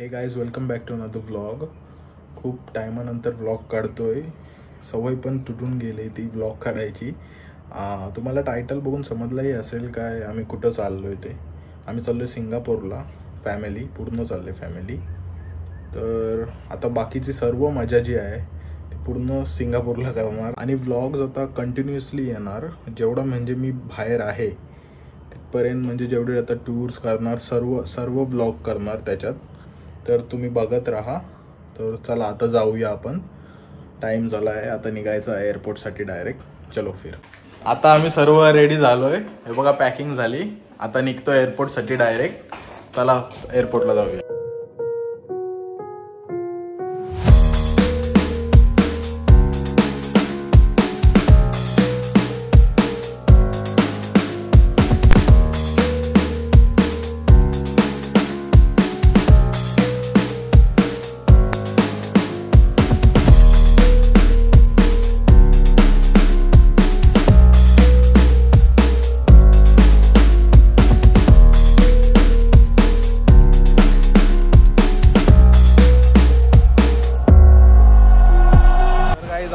हे guys, welcome back to another vlog. खूप टायमानंतर व्लॉग काढतोय. सवय पण तुटून गेली ती व्लॉग काढायची. तुम्हाला टायटल बघून समजलंही असेल काय आम्ही कुठं चाललोय ते. आम्ही चाललोय सिंगापूरला. फॅमिली पूर्ण चालले फॅमिली. तर आता बाकीची सर्व मजा जी आहे ती पूर्ण सिंगापूरला करणार आणि व्लॉग्स आता कंटिन्युअसली येणार. जेवढं म्हणजे मी बाहेर आहे तिथपर्यंत, म्हणजे जेवढे आता टूर्स करणार सर्व व्लॉग करणार त्याच्यात. तर तुम्ही बघत राहा. तर चला आता जाऊया आपण. टाइम झाला आहे आता निघायचं आहे एअरपोर्टसाठी डायरेक्ट. चलो फिर. आता आम्ही सर्व रेडी झालोय. हे बघा पॅकिंग झाली. आता निघतो एअरपोर्टसाठी डायरेक्ट. चला एअरपोर्टला जाऊया.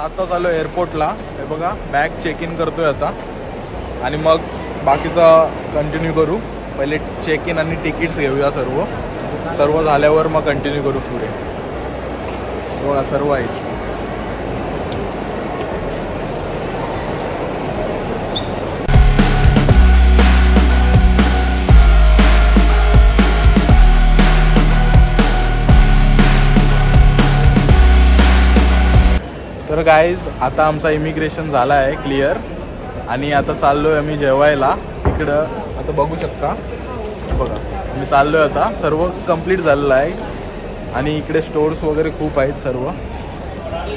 आता चालू एअरपोर्टला. हे बघा बॅग चेक इन करतोय आता आणि मग बाकीचा कंटिन्यू करू. पहिले चेक इन आणि तिकीट्स घेऊया. सर्व झाल्यावर मग कंटिन्यू करू पुढे. बघा सर्व आहे. तर गाईज आता आमचा इमिग्रेशन झाला आहे क्लिअर आणि आता चाललोय आम्ही जेवायला इकडं. आता बघू शकता, बघा आम्ही चाललोय आता. सर्व कंप्लीट झालेलं आहे आणि इकडे स्टोर्स वगैरे खूप आहेत.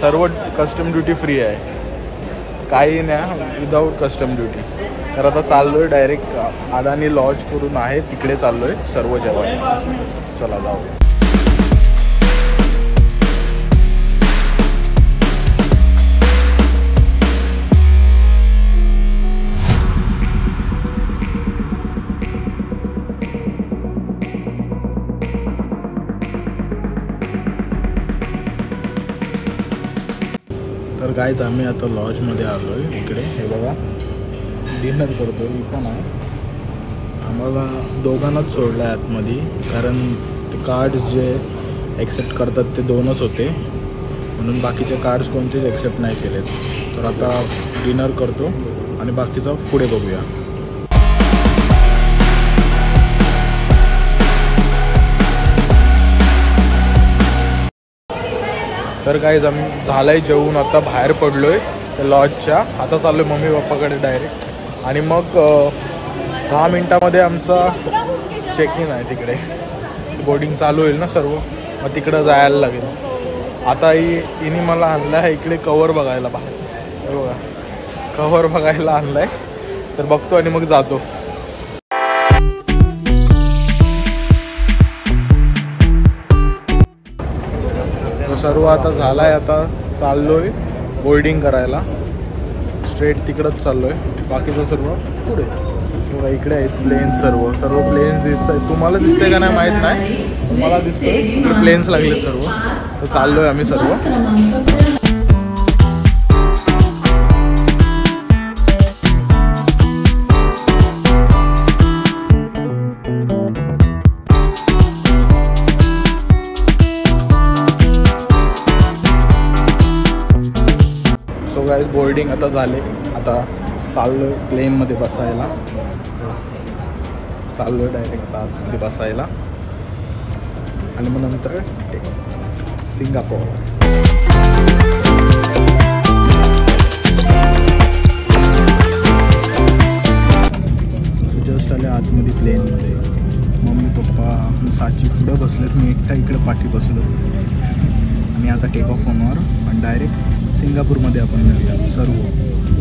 सर्व कस्टम ड्युटी फ्री आहे. काही नाही विदाऊट कस्टम ड्युटी. तर आता चाललोय डायरेक्ट अदानी लॉज करून आहे तिकडे चाललोय सर्व जेवायला. चला जाऊ. तर गाईज आम्ही आता लॉजमध्ये आलो आहे. इकडे हे बघा डिनर करतो. मी पण आहे. आम्हाला दोघांनाच सोडलं आहे आतमध्ये, कारण ते कार्ड्स जे ॲक्सेप्ट करतात ते 2च होते, म्हणून बाकीचे कार्ड्स कोणतेच ॲक्सेप्ट नाही केलेत. तर आता डिनर करतो आणि बाकीचं पुढे बघूया. तर गाईज आम्ही झालंय जेवून आता बाहेर पडलोय त्या लॉजच्या. आता चाललोय मम्मी पप्पाकडे डायरेक्ट आणि मग 10 मिनटामध्ये आमचा चेक इन आहे. तिकडे बोर्डिंग चालू होईल ना सर्व, मग तिकडं जायला लागेल. आता हिने मला आणलं आहे इकडे कवर बघायला. बाहेर बघा कवर बघायला आणलं आहे. तर बघतो आणि मग जातो. सर्व आता झालाय. आता चाललोय बोर्डिंग करायला. स्ट्रेट तिकडंच चाललोय. बाकीचं सर्व पुढे बघा. इकडे आहेत प्लेन्स. सर्व प्लेन्स दिसत आहेत. तुम्हाला दिसते का नाही माहीत नाही. तुम्हाला दिसतंय इकडे प्लेन्स लागले सर्व. तर चाललोय आम्ही सर्व. गाईज बोर्डिंग आता झाले. आता चाललो आहे प्लेनमध्ये बसायला. चाललो आहे डायरेक्ट आतमध्ये बसायला आणि मग नंतर सिंगापूर. जस्ट आले आतमध्ये प्लेनमध्ये. मम्मी पप्पा साची पुढं बसलेत. मी एकटा इकडे पाठी बसलो आणि आता टेक ऑफ होणार आणि डायरेक्ट सिंगापूरमध्ये आपण मिळूया सर्व.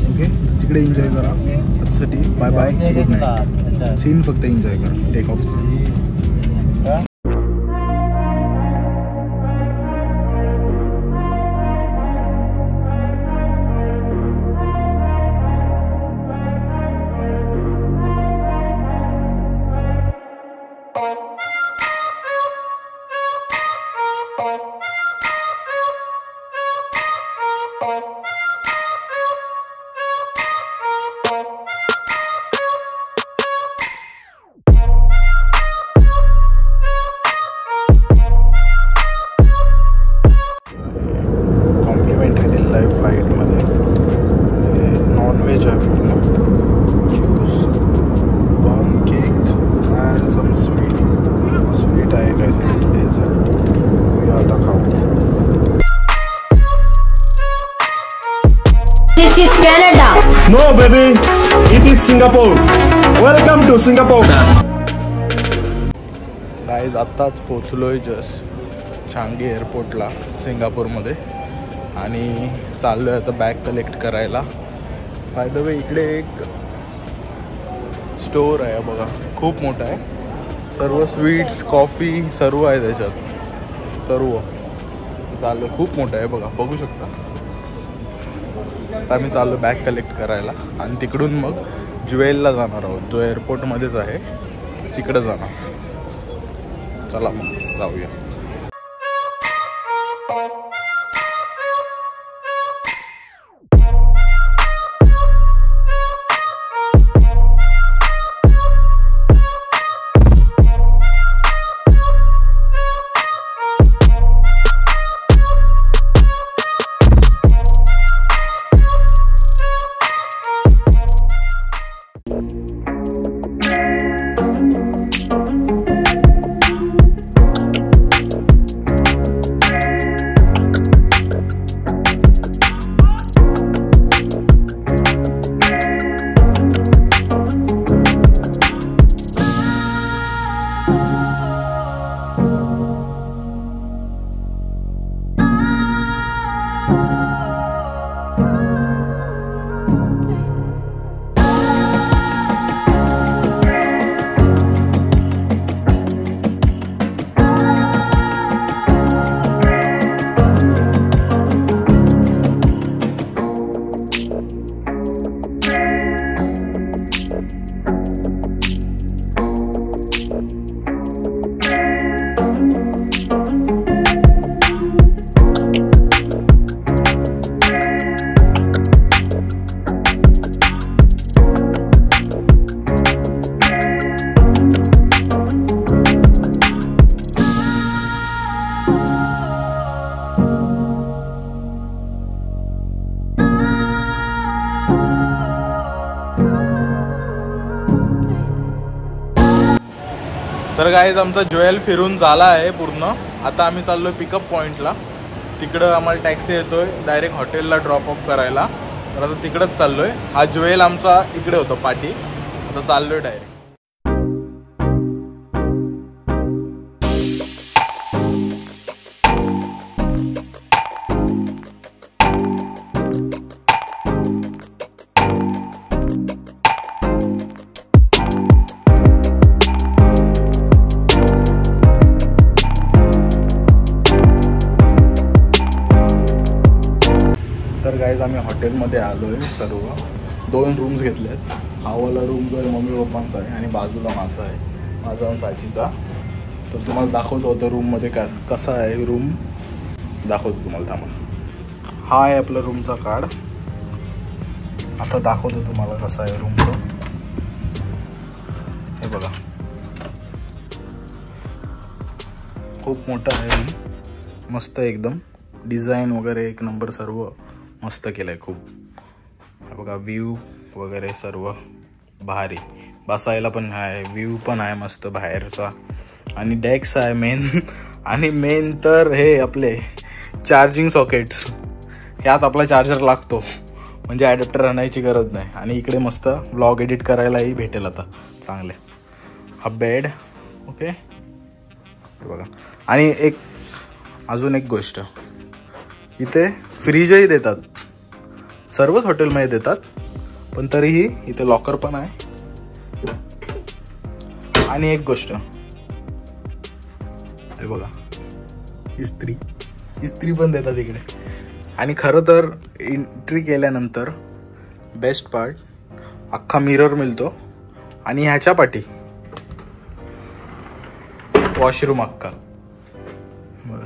ओके, तिकडे एन्जॉय करा. त्याच्यासाठी bye bye, good night. Scene फक्त एन्जॉय करा take off. it is Singapore. Welcome to Singapore. Guys आत्ताच पोचलोय जस्ट चांगी एअरपोर्टला सिंगापूरमध्ये आणि चाललोय आता बॅग कलेक्ट करायला. बाय द वे इकडे एक स्टोर आहे बघा, खूप मोठा आहे. सर्व स्वीट्स कॉफी सर्व आहे त्याच्यात, सर्व चालू खूप मोठं आहे बघा, बघू शकता. आता आम्ही चाललो बॅग कलेक्ट करायला आणि तिकडून मग ज्वेलला जाणार आहोत, जो एअरपोर्टमध्येच आहे तिकडं जाणार. चला मग जाऊया. तर गाईज आमचा ज्वेल फिरून झाला आहे पूर्ण. आता आम्ही चाललो आहे पिकअप पॉईंटला. तिकडं आम्हाला टॅक्सी येतोय डायरेक्ट हॉटेलला ड्रॉप ऑफ करायला. तर आता तिकडंच चाललो आहे. हा ज्वेल आमचा इकडे होता पाठी, आता चाललो आहे डायरेक्ट. तर गाईज आम्ही हॉटेलमध्ये आलो आहे. सर्व 2 रूम्स घेतले आहेत. हा वाला रूम जो आहे मम्मी पप्पांचा आहे आणि बाजूला माझा आहे, माझा आणि साचीचा. तर तुम्हाला दाखवतो होतं रूममध्ये कसा आहे रूम, दाखवतो तुम्हाला. थांबा, हा आहे आपला रूमचा कार्ड. आता दाखवतो तुम्हाला कसा आहे रूमचा. हे बघा, खूप मोठा आहे रूम, मस्त एकदम. डिझाईन वगैरे एक नंबर, सर्व मस्त केलं आहे खूप. बघा व्ह्यू वगैरे सर्व भारी, बसायला पण आहे, व्ह्यू पण आहे मस्त बाहेरचा. आणि डेस्क आहे मेन. आणि मेन तर हे आपले चार्जिंग सॉकेट्स, ह्यात आपला चार्जर लागतो, म्हणजे ॲडॅप्टर आणायची गरज नाही. आणि इकडे मस्त ब्लॉग एडिट करायलाही भेटेल आता चांगले. हा बेड ओके बघा. आणि एक अजून एक गोष्ट, इथे फ्रीजही देतात, सर्वच हॉटेलमध्ये देतात, पण तरीही इथे लॉकर पण आहे. आणि एक गोष्ट हे बघा, इस्त्री पण देतात इकडे. आणि खरं तर एंट्री केल्यानंतर बेस्ट पार्ट, अख्खा मिरर मिळतो. आणि ह्याच्या पाठी वॉशरूम अख्खा बघा.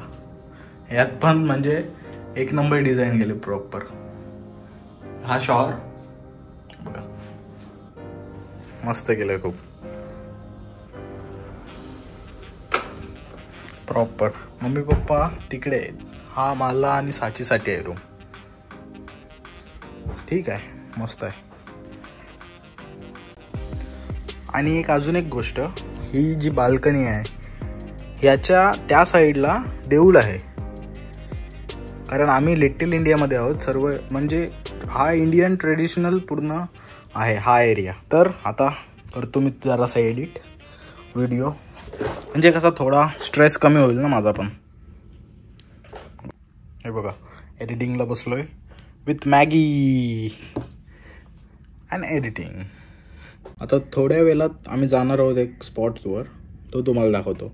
ह्यात पण म्हणजे एक नंबर डिझाईन केले प्रॉपर. हा शॉवर बघा, मस्त केलंय खूप प्रॉपर. मम्मी पप्पा तिकडे आहेत, हा मला आणि साचीसाठी आहे रूम. ठीक आहे, मस्त आहे. आणि एक अजून एक गोष्ट, ही जी बाल्कनी आहे याच्या त्या साईडला देऊळ आहे. कारण आम्ही लिटिल इंडियामध्ये आहोत सर्व, म्हणजे हा इंडियन ट्रेडिशनल पूर्ण आहे हा एरिया. तर आता करतो मी जरासा एडिट व्हिडिओ, म्हणजे कसा थोडा स्ट्रेस कमी होईल ना माझा पण. हे बघा एडिटिंगला बसलोय विथ मॅगी अँड एडिटिंग. आता थोड्या वेळात आम्ही जाणार आहोत एक स्पॉट्सवर, तो तुम्हाला दाखवतो.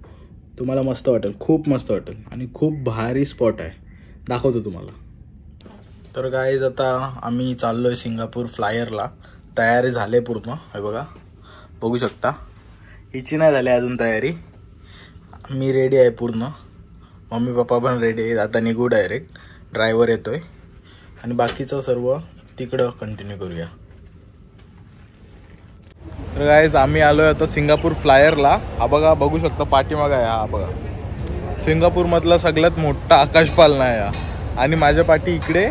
तुम्हाला मस्त वाटेल, खूप मस्त वाटेल आणि खूप भारी स्पॉट आहे, दाखवतो तुम्हाला. तर गाईज आता आम्ही चाललो आहे सिंगापूर फ्लायरला. तयारी झाली आहे पूर्ण, हे बघा बघू शकता. हिची नाही झाली अजून तयारी, मी रेडी आहे पूर्ण. मम्मी पप्पा पण रेडी आहेत. आता निघू डायरेक्ट, ड्रायव्हर येतोय आणि बाकीचं सर्व तिकडं कंटिन्यू करूया. तर गाईज आम्ही आलोय आता सिंगापूर फ्लायरला. हा बघा बघू शकता पाठीमागा आहे, हा बघा सिंगापूरमधला सगळ्यात मोठा आकाशपाळणा आहे हा. आणि माझ्या पाठी इकडे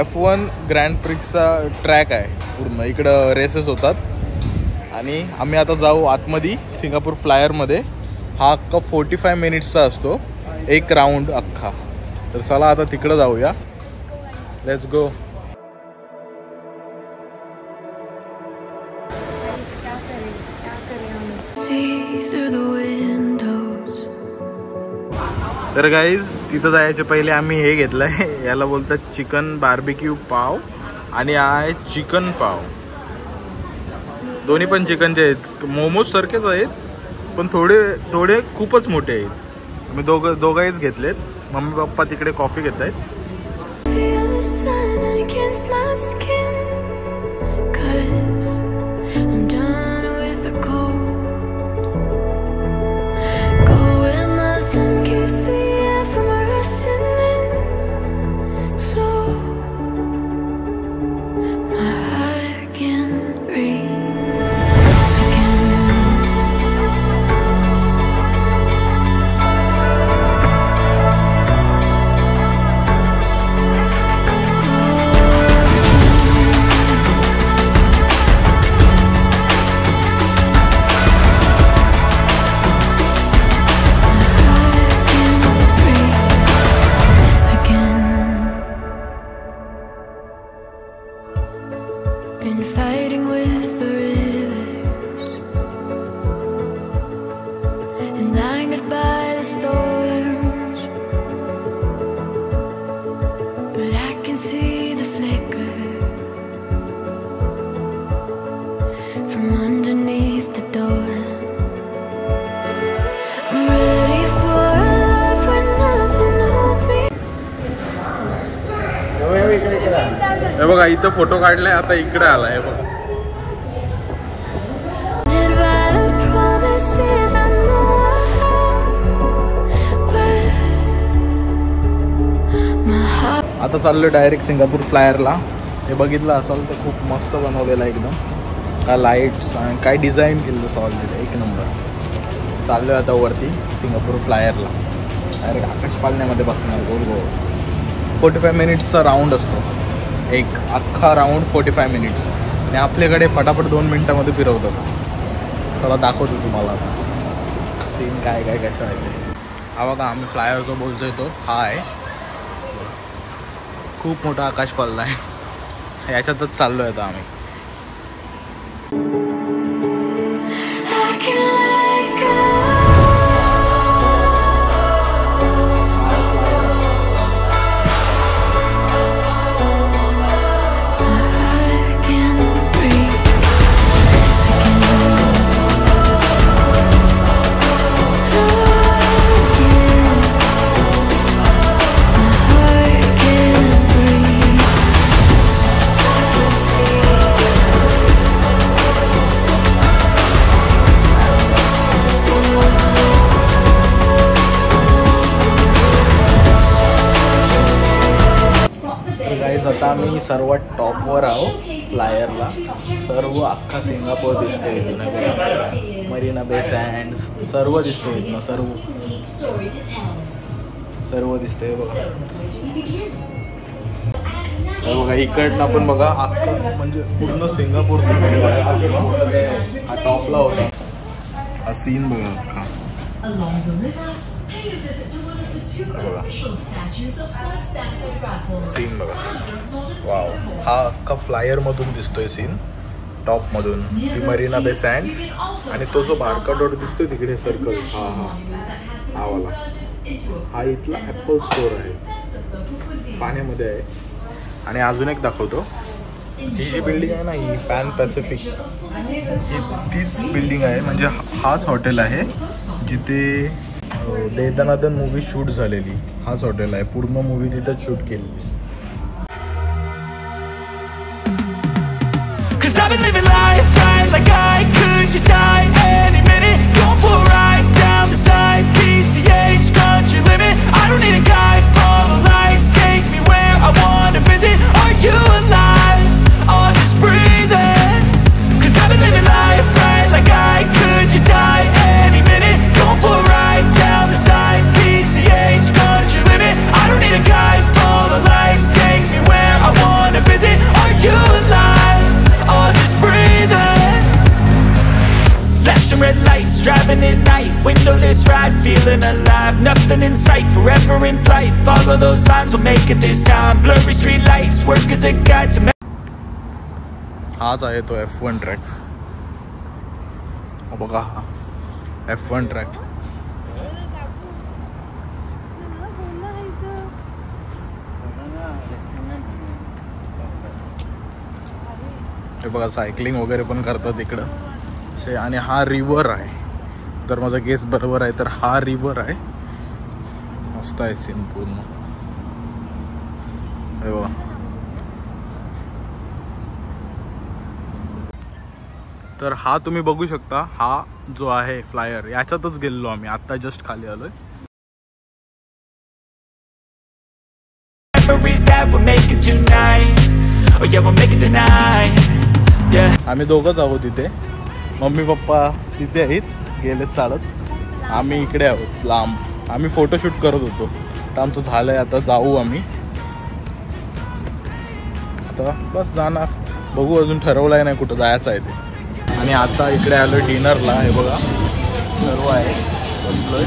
F1 ग्रँड प्रिक्सचा ट्रॅक आहे, पूर्ण इकडं रेसेस होतात. आणि आम्ही आता जाऊ आतमध्ये सिंगापूर फ्लायरमध्ये. हा अख्खा 45 मिनिट्सचा असतो, एक राऊंड अख्खा. तर चला आता तिकडं जाऊया, लेट्स गो. तर गाईज तिथं जायचे पहिले आम्ही हे घेतलंय, याला बोलतात चिकन बार्बिक्यू पाव आणि हा आहे चिकन पाव. दोन्ही पण चिकनचे आहेत, मोमोज सारखेच आहेत पण थोडे खूपच मोठे आहेत. मी दोघंहीच घेतलेत. मम्मी पप्पा तिकडे कॉफी घेत आहेत. Been fighting with the rivers and blinded by the storms, but I can see the flicker from underneath the door. I'm ready for a life where nothing holds me. हे बघा इथं photo काढलाय, आता इकडे आलाय बघा. आता चाललोय डायरेक्ट सिंगापूर फ्लायरला. हे बघितलं असाल तर खूप मस्त बनवलेलं आहे एकदम, काय लाईट्स आणि काय डिझाईन केलेलं सॉलिड, एक नंबर. चाललोय आता वरती सिंगापूर फ्लायरला, डायरेक्ट आकाशपाळण्यामध्ये बसणार गोल गोल. 45 मिनिट्सचा राऊंड असतो, एक अख्खा राऊंड 45 मिनिट्स. आणि आपल्याकडे फटाफट 2 मिनटामध्ये फिरवतात. चला दाखवतो तुम्हाला सीन काय काय कसं आहे ते. हा बघा आम्ही फ्लायर जो बोलतोय तो हा आहे, खूप मोठा आकाशपाळणा आहे, याच्यातच चाललो आहे आता आम्ही. आता आम्ही सर्वात टॉपवर आहो फ्लायरला. सर्व अख्खा सिंगापूर दिसतोय इथून, मरीना बे सँड्स सर्व दिसतोय इथनं, सर्व दिसतंय बघा. बघा इकडनं पण बघा अख्खा म्हणजे पूर्ण सिंगापूर हा टॉपला होता. हा सीन बघा अख्खा बघा, सीन बघा. वाव, हा अख्खा फ्लायर मधून दिसतोय सीन. टॉपमधून ती मरीना बे सँड्स आणि तो जो बारका डॉट दिसतोय तिकडे सर्कल हा वाला हा इथला ॲपल स्टोर आहे, पाण्यामध्ये आहे. आणि अजून एक दाखवतो, ही जी बिल्डिंग आहे ना ही पॅन पॅसिफिक ही तीच बिल्डिंग आहे. म्हणजे हाच हॉटेल आहे जिथे दे दनादन मूवी शूट झालेली. हाच हॉटेल आहे, पूर्ण मूवी तिथंच शूट केलेली. I've been living life right like I could just die any minute. Going for a ride down the side, PCH country limit. I don't need a guide, follow lights, take me where I wanna visit. Are you alive? Or just breathing? 'Cause I've been living life right like I could just die any minute. Going for a ride down the side, PCH country limit. I don't need a guide, follow lights, take me where I wanna visit. Are you alive? Or just breathing? Flashing red lights, driving at night, windowless ride, feeling alive. Nothing in sight, forever in flight. Follow those lines, we'll make it this time. Blurry street lights, work as a guide to हाच आहे तो F1 track. बघा हा F1 track. हे बघा cycling वगैरे पण करतात इकडं असे. आणि हा रिव्हर आहे, तर माझा गेस बरोबर आहे तर हा रिव्हर आहे. मस्त आहे सीन पूर्ण. हे बघा तर हा तुम्ही बघू शकता, हा जो आहे फ्लायर याच्यातच गेलेलो आम्ही, आता जस्ट खाली आलोय. आम्ही दोघंच आहोत इथे, मम्मी पप्पा तिथे आहेत गेलेत चालत, आम्ही इकडे आहोत लांब. आम्ही फोटोशूट करत होतो तर आमचं झालंय, आता जाऊ आम्ही. आता बस जाणार, बघू अजून ठरवलंय नाही कुठं जायचं आहे ते. आणि आता इकडे आलोय डिनरला. हे बघा सर्व आहे, बसलोय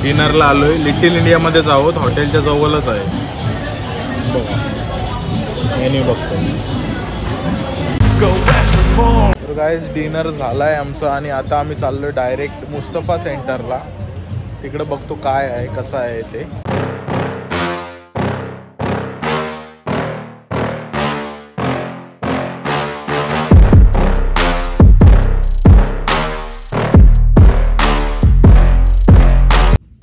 डिनरला आलोय. लिटिल इंडियामध्येच आहोत, हॉटेलच्या जवळच आहे. बघा मेन्यू बघतो. तर गाईज डिनर झालाय आमचं आणि आता आम्ही चाललोय डायरेक्ट मुस्तफा सेंटरला. तिकडे बघतो काय आहे कसं आहे ते.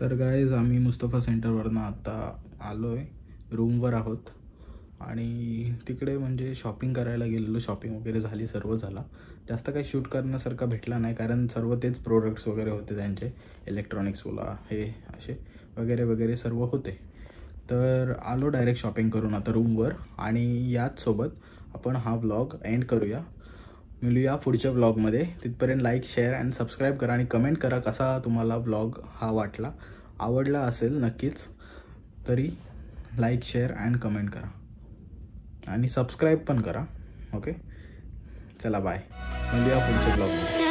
तर गाईज आम्ही मुस्तफा सेंटरवरनं आता आलोय, रूमवर आहोत. आणि तिकडे म्हणजे शॉपिंग करायला गेलेलो, शॉपिंग वगैरे झाली, सर्व झाला. जास्त काही शूट करण्यासारखा भेटला नाही कारण सर्व तेच प्रोडक्ट्स वगैरे होते त्यांचे, इलेक्ट्रॉनिक्सवाला हे असे वगैरे वगैरे सर्व होते. तर आलो डायरेक्ट शॉपिंग करून आता रूमवर. आणि याच सोबत आपण हा व्लॉग एंड करूया. मिळूया पुढच्या व्लॉगमध्ये. तिथपर्यंत लाईक, शेअर अँड सबस्क्राईब करा आणि कमेंट करा कसा तुम्हाला व्लॉग हा वाटला. आवडला असेल नक्कीच, तरी लाईक, शेअर अँड कमेंट करा आणि सबस्क्राईब पण करा. ओके चला बाय, मिळूया पुढच्या ब्लॉगमध्ये.